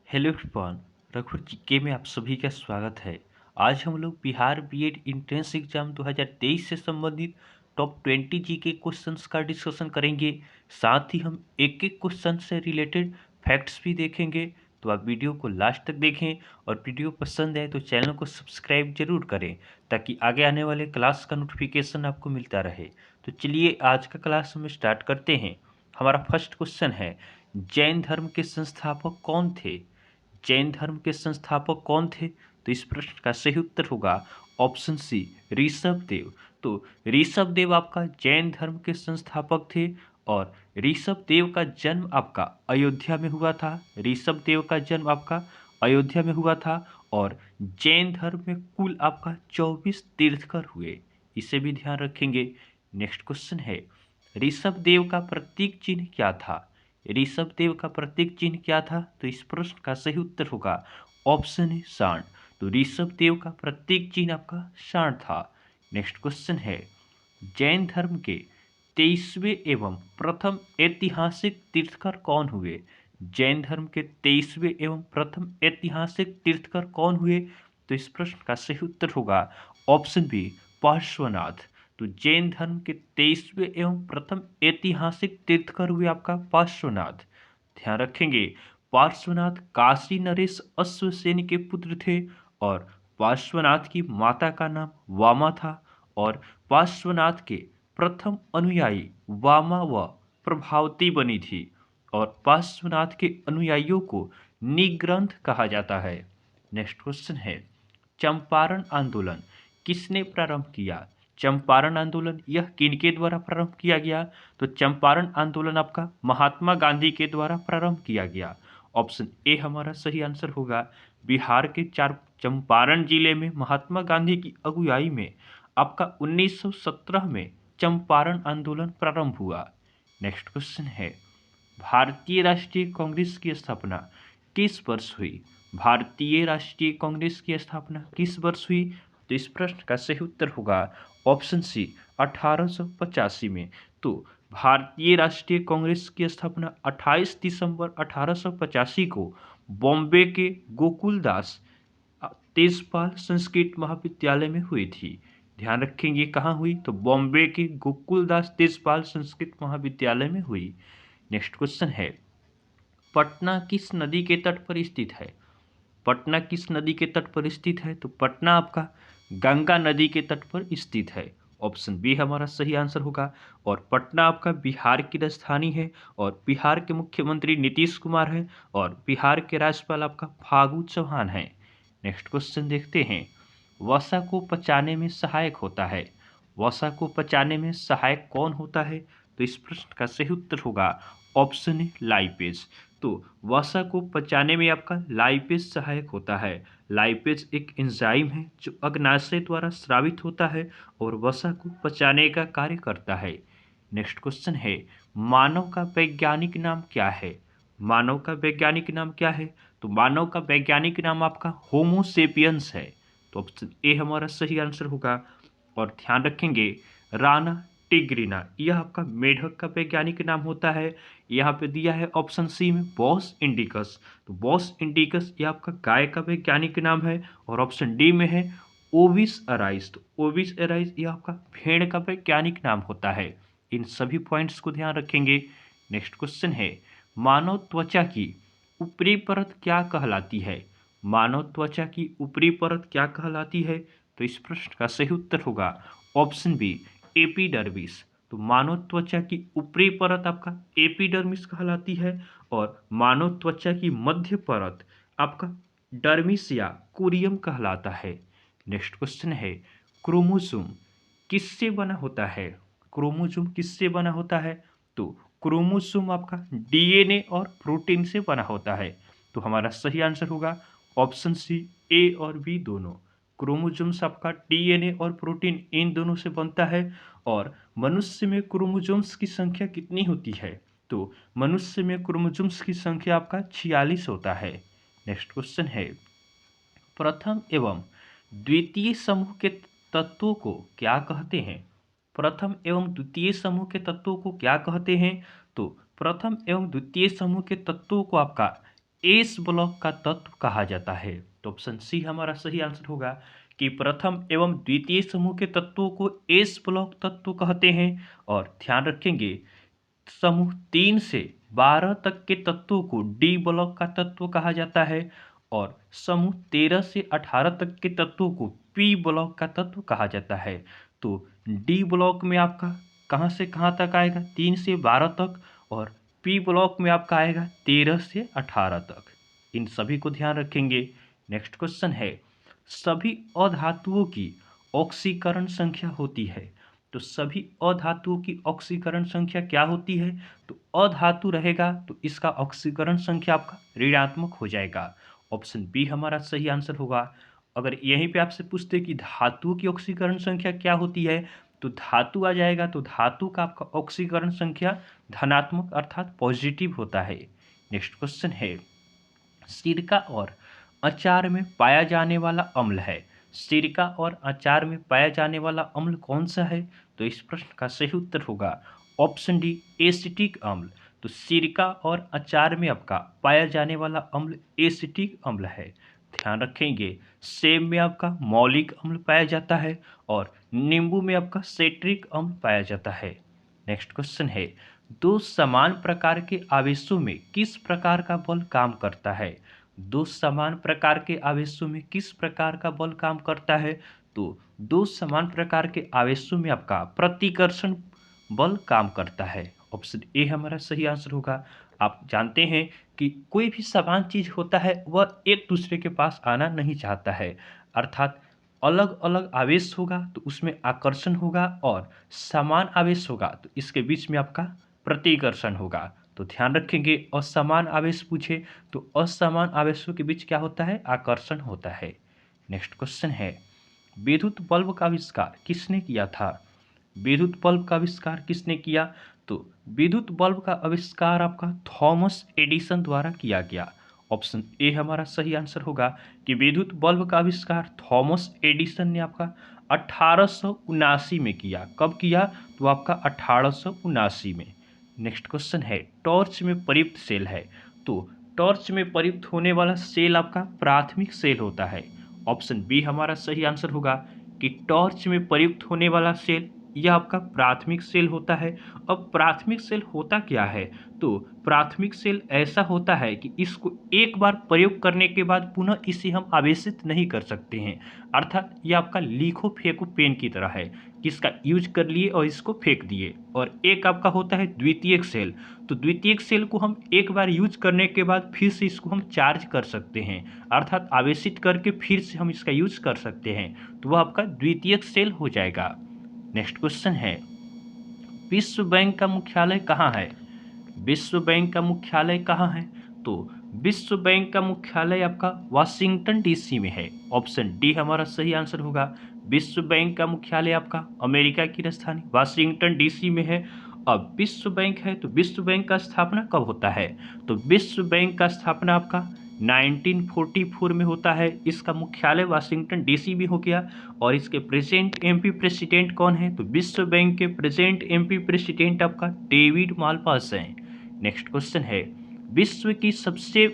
Hello everyone, रघुवर GK में आप सभी का स्वागत है। आज हम लोग बिहार बीएड एंट्रेंस एग्जाम 2023 से संबंधित टॉप 20 जीके क्वेश्चंस का डिस्कशन करेंगे। साथ ही हम एक एक क्वेश्चन से रिलेटेड फैक्ट्स भी देखेंगे। तो आप वीडियो को लास्ट तक देखें और वीडियो पसंद है तो चैनल को सब्सक्राइब जरूर करें ताकि आगे आने वाले क्लास का नोटिफिकेशन आपको मिलता रहे। तो चलिए आज का क्लास हम स्टार्ट करते हैं। हमारा फर्स्ट क्वेश्चन है, जैन धर्म के संस्थापक कौन थे? जैन धर्म के संस्थापक कौन थे? तो इस प्रश्न का सही उत्तर होगा ऑप्शन सी, ऋषभ देव। तो ऋषभ देव आपका जैन धर्म के संस्थापक थे और ऋषभ देव का जन्म आपका अयोध्या में हुआ था। ऋषभ देव का जन्म आपका अयोध्या में हुआ था और जैन धर्म में कुल आपका 24 तीर्थकर हुए, इसे भी ध्यान रखेंगे। नेक्स्ट क्वेश्चन है, ऋषभ देव का प्रतीक चिन्ह क्या था? ऋषभ देव का प्रतीक चिन्ह क्या था? तो इस प्रश्न का सही उत्तर होगा ऑप्शन ए, सांड। तो ऋषभ देव का प्रतीक चिन्ह आपका सांड था। नेक्स्ट क्वेश्चन है, जैन धर्म के 23वें एवं प्रथम ऐतिहासिक तीर्थकर कौन हुए? जैन धर्म के 23वें एवं प्रथम ऐतिहासिक तीर्थकर कौन हुए? तो इस प्रश्न का सही उत्तर होगा ऑप्शन बी, पार्श्वनाथ। तो जैन धर्म के 23वें एवं प्रथम ऐतिहासिक तीर्थकर हुए आपका पार्श्वनाथ। ध्यान रखेंगे, पार्श्वनाथ काशी नरेश अश्वसेन के पुत्र थे और पार्श्वनाथ की माता का नाम वामा था और पार्श्वनाथ के प्रथम अनुयायी वामा व प्रभावती बनी थी और पार्श्वनाथ के अनुयायियों को निग्रंथ कहा जाता है। नेक्स्ट क्वेश्चन है, चंपारण आंदोलन किसने प्रारंभ किया? चंपारण आंदोलन यह किनके द्वारा प्रारंभ किया गया? तो चंपारण आंदोलन आपका महात्मा गांधी के द्वारा प्रारंभ किया गया। ऑप्शन ए हमारा सही आंसर होगा। बिहार के चंपारण जिले में महात्मा गांधी की अगुवाई में आपका 1917 में चंपारण आंदोलन प्रारंभ हुआ। नेक्स्ट क्वेश्चन है, भारतीय राष्ट्रीय कांग्रेस की स्थापना किस वर्ष हुई? भारतीय राष्ट्रीय कांग्रेस की स्थापना किस वर्ष हुई? तो इस प्रश्न का सही उत्तर होगा ऑप्शन सी, 1885 में। तो भारतीय राष्ट्रीय कांग्रेस की स्थापना 28 दिसंबर 1885 को बॉम्बे के गोकुलदास तेजपाल संस्कृत महाविद्यालय में हुई थी। ध्यान रखेंगे कहाँ हुई? तो बॉम्बे के गोकुलदास तेजपाल संस्कृत महाविद्यालय में हुई। नेक्स्ट क्वेश्चन है, पटना किस नदी के तट पर स्थित है? पटना किस नदी के तट पर स्थित है? तो पटना आपका गंगा नदी के तट पर स्थित है। ऑप्शन बी हमारा सही आंसर होगा। और पटना आपका बिहार की राजधानी है और बिहार के मुख्यमंत्री नीतीश कुमार है और बिहार के राज्यपाल आपका फागू चौहान है। नेक्स्ट क्वेश्चन देखते हैं, वसा को पचाने में सहायक होता है। वसा को पचाने में सहायक कौन होता है? तो इस प्रश्न का सही उत्तर होगा ऑप्शन ए, लाइपेज। तो वसा को पचाने में आपका लाइपेज सहायक होता है। लाइपेज एक एंजाइम है जो अग्नाशय द्वारा स्रावित होता है और वसा को पचाने का कार्य करता है। नेक्स्ट क्वेश्चन है, मानव का वैज्ञानिक नाम क्या है? मानव का वैज्ञानिक नाम क्या है? तो मानव का वैज्ञानिक नाम आपका होमोसेपियंस है। तो ऑप्शन ए हमारा सही आंसर होगा। और ध्यान रखेंगे, राना टिग्रिना यह आपका मेढक का वैज्ञानिक नाम होता है। यहाँ पे दिया है ऑप्शन सी में बॉस इंडिकस। तो बॉस इंडिकस ये आपका गाय का वैज्ञानिक नाम है और ऑप्शन डी में है ओविस अराइज। तो ओविस अराइज ये आपका भेड़ का वैज्ञानिक नाम होता है। इन सभी पॉइंट्स को ध्यान रखेंगे। नेक्स्ट क्वेश्चन है, मानव त्वचा की ऊपरी परत क्या कहलाती है? मानव त्वचा की ऊपरी परत क्या कहलाती है? तो इस प्रश्न का सही उत्तर होगा ऑप्शन बी, एपिडर्मिस। तो मानव त्वचा की ऊपरी परत आपका एपिडर्मिस कहलाती है और मानव त्वचा की मध्य परत आपका डर्मिस या कोरियम कहलाता है। नेक्स्ट क्वेश्चन है, क्रोमोसोम किससे बना होता है? क्रोमोसोम किससे बना होता है? तो क्रोमोसोम आपका डीएनए और प्रोटीन से बना होता है। तो हमारा सही आंसर होगा ऑप्शन सी, ए और बी दोनों। क्रोमोसोम्स आपका डीएनए और प्रोटीन इन दोनों से बनता है। और मनुष्य में क्रोमोसोम्स की संख्या कितनी होती है? तो मनुष्य में क्रोमोसोम्स की संख्या आपका 46 होता है। नेक्स्ट क्वेश्चन है, प्रथम एवं द्वितीय समूह के तत्वों को क्या कहते हैं? प्रथम एवं द्वितीय समूह के तत्वों को क्या कहते हैं? तो प्रथम एवं द्वितीय समूह के तत्वों को आपका एस ब्लॉक का तत्व कहा जाता है? तो ऑप्शन सी हमारा सही आंसर होगा कि प्रथम एवं द्वितीय समूह के तत्वों को एस ब्लॉक तत्व कहते हैं। और ध्यान रखेंगे, समूह 3 से 12 तक के तत्वों को डी ब्लॉक का तत्व कहा जाता है और समूह 13 से 18 तक के तत्वों को पी ब्लॉक का तत्व कहा जाता है। तो डी ब्लॉक में आपका कहाँ से कहाँ तक आएगा? 3 से 12 तक। और पी ब्लॉक में आपका आएगा 13 से 18 तक। इन सभी को ध्यान रखेंगे। नेक्स्ट क्वेश्चन है, सभी अधातुओं की ऑक्सीकरण संख्या होती है। तो सभी अधातुओं की ऑक्सीकरण संख्या क्या होती है? तो अधातु रहेगा तो इसका ऑक्सीकरण संख्या आपका ऋणात्मक हो जाएगा। ऑप्शन बी हमारा सही आंसर होगा। अगर यहीं पे आपसे पूछते कि धातु की ऑक्सीकरण संख्या क्या होती है, तो धातु आ जाएगा। तो धातु का आपका ऑक्सीकरण संख्या धनात्मक अर्थात पॉजिटिव होता है। नेक्स्ट क्वेश्चन है, सिरका और अचार में पाया जाने वाला अम्ल है। सिरका और अचार में पाया जाने वाला अम्ल कौन सा है? तो इस प्रश्न का सही उत्तर होगा ऑप्शन डी, एसिटिक अम्ल। तो सिरका और अचार में आपका पाया जाने वाला अम्ल एसिटिक अम्ल है। ध्यान रखेंगे, सेब में आपका मौलिक अम्ल पाया जाता है और नींबू में आपका सेट्रिक अम्ल पाया जाता है। नेक्स्ट क्वेश्चन है, दो समान प्रकार के आवेशों में किस प्रकार का बल काम करता है? दो समान प्रकार के आवेशों में किस प्रकार का बल काम करता है? तो दो समान प्रकार के आवेशों में आपका प्रतिकर्षण बल काम करता है। ऑप्शन ए हमारा सही आंसर होगा। आप जानते हैं कि कोई भी समान चीज होता है वह एक दूसरे के पास आना नहीं चाहता है, अर्थात अलग अलग आवेश होगा तो उसमें आकर्षण होगा और समान आवेश होगा तो इसके बीच में आपका प्रतिकर्षण होगा। तो ध्यान रखेंगे, असमान आवेश पूछे तो असमान आवेशों के बीच क्या होता है? आकर्षण होता है। नेक्स्ट क्वेश्चन है, विद्युत बल्ब का आविष्कार किसने किया था? विद्युत बल्ब का आविष्कार किसने किया? तो विद्युत बल्ब का आविष्कार आपका थॉमस एडिसन द्वारा किया गया। ऑप्शन ए हमारा सही आंसर होगा कि विद्युत बल्ब का आविष्कार थॉमस एडिसन ने आपका 1879 में किया। कब किया? तो आपका 1879 में। नेक्स्ट क्वेश्चन है, टॉर्च में प्रयुक्त सेल है। तो टॉर्च में प्रयुक्त होने वाला सेल आपका प्राथमिक सेल होता है। ऑप्शन बी हमारा सही आंसर होगा कि टॉर्च में प्रयुक्त होने वाला सेल यह आपका प्राथमिक सेल होता है। अब प्राथमिक सेल होता क्या है? तो प्राथमिक सेल ऐसा होता है कि इसको एक बार प्रयोग करने के बाद पुनः इसे हम आवेशित नहीं कर सकते हैं, अर्थात यह आपका लिखो फेंको पेन की तरह है कि इसका यूज कर लिए और इसको फेंक दिए। और एक आपका होता है द्वितीयक सेल। तो द्वितीयक सेल को हम एक बार यूज करने के बाद फिर से इसको हम चार्ज कर सकते हैं, अर्थात आवेशित करके फिर से हम इसका यूज कर सकते हैं। तो वह आपका द्वितीयक सेल हो जाएगा। नेक्स्ट क्वेश्चन है, विश्व बैंक का मुख्यालय कहाँ है? विश्व बैंक का मुख्यालय कहाँ है? तो विश्व बैंक का मुख्यालय आपका वाशिंगटन डीसी में है। ऑप्शन डी हमारा सही आंसर होगा। विश्व बैंक का मुख्यालय आपका अमेरिका की राजधानी वाशिंगटन डीसी में है। अब विश्व बैंक है तो विश्व बैंक का स्थापना कब होता है? तो विश्व बैंक का स्थापना आपका 1944 में होता है। इसका मुख्यालय वाशिंगटन डीसी भी हो गया। और इसके प्रेजेंट एमपी प्रेसिडेंट कौन है? तो विश्व बैंक के प्रेजेंट एमपी प्रेसिडेंट आपका डेविड मालपास हैं। नेक्स्ट क्वेश्चन है, विश्व की सबसे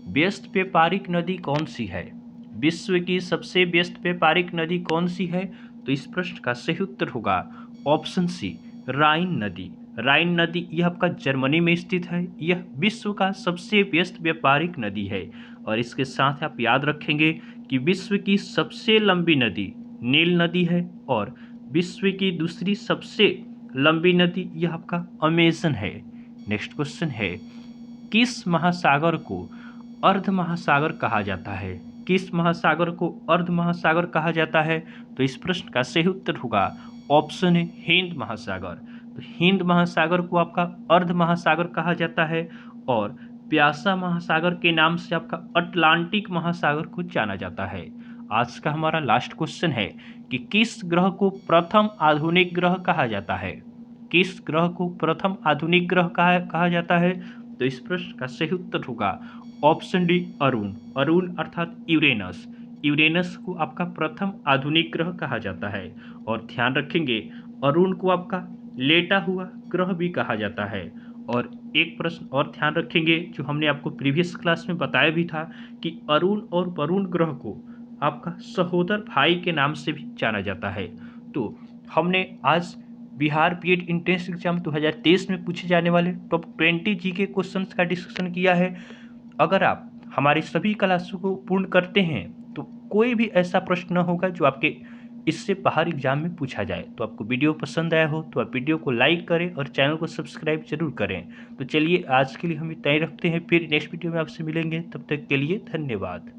व्यस्त व्यापारिक नदी कौन सी है? विश्व की सबसे व्यस्त व्यापारिक नदी कौन सी है? तो इस प्रश्न का सही उत्तर होगा ऑप्शन सी, राइन नदी। राइन नदी यह आपका जर्मनी में स्थित है। यह विश्व का सबसे व्यस्त व्यापारिक नदी है। और इसके साथ आप याद रखेंगे कि विश्व की सबसे लंबी नदी नील नदी है और विश्व की दूसरी सबसे लंबी नदी यह आपका अमेजन है। नेक्स्ट क्वेश्चन है, किस महासागर को अर्ध महासागर कहा जाता है? किस महासागर को अर्ध महासागर कहा जाता है? तो इस प्रश्न का सही उत्तर होगा ऑप्शन है हिंद महासागर। तो हिंद महासागर को आपका अर्ध महासागर कहा जाता है और प्यासा महासागर के नाम से आपका अटलांटिक महासागर को जाना जाता है। आज का हमारा लास्ट क्वेश्चन है कि किस ग्रह को प्रथम आधुनिक ग्रह कहा जाता है? किस ग्रह को प्रथम आधुनिक ग्रह कहा जाता है? तो इस प्रश्न का सही उत्तर होगा ऑप्शन डी, अरुण। अरुण अर्थात यूरेनस। यूरेनस को आपका प्रथम आधुनिक ग्रह कहा जाता है। और ध्यान रखेंगे, अरुण को आपका लेटा हुआ ग्रह भी कहा जाता है। और एक प्रश्न और ध्यान रखेंगे जो हमने आपको प्रीवियस क्लास में बताया भी था कि अरुण और वरुण ग्रह को आपका सहोदर भाई के नाम से भी जाना जाता है। तो हमने आज बिहार बीएड एंट्रेंस एग्जाम 2023 में पूछे जाने वाले टॉप 20 जीके क्वेश्चंस का डिस्कशन किया है। अगर आप हमारी सभी क्लासों को पूर्ण करते हैं तो कोई भी ऐसा प्रश्न न होगा जो आपके इससे बाहर एग्जाम में पूछा जाए। तो आपको वीडियो पसंद आया हो तो आप वीडियो को लाइक करें और चैनल को सब्सक्राइब जरूर करें। तो चलिए आज के लिए हम इतना ही रखते हैं, फिर नेक्स्ट वीडियो में आपसे मिलेंगे, तब तक के लिए धन्यवाद।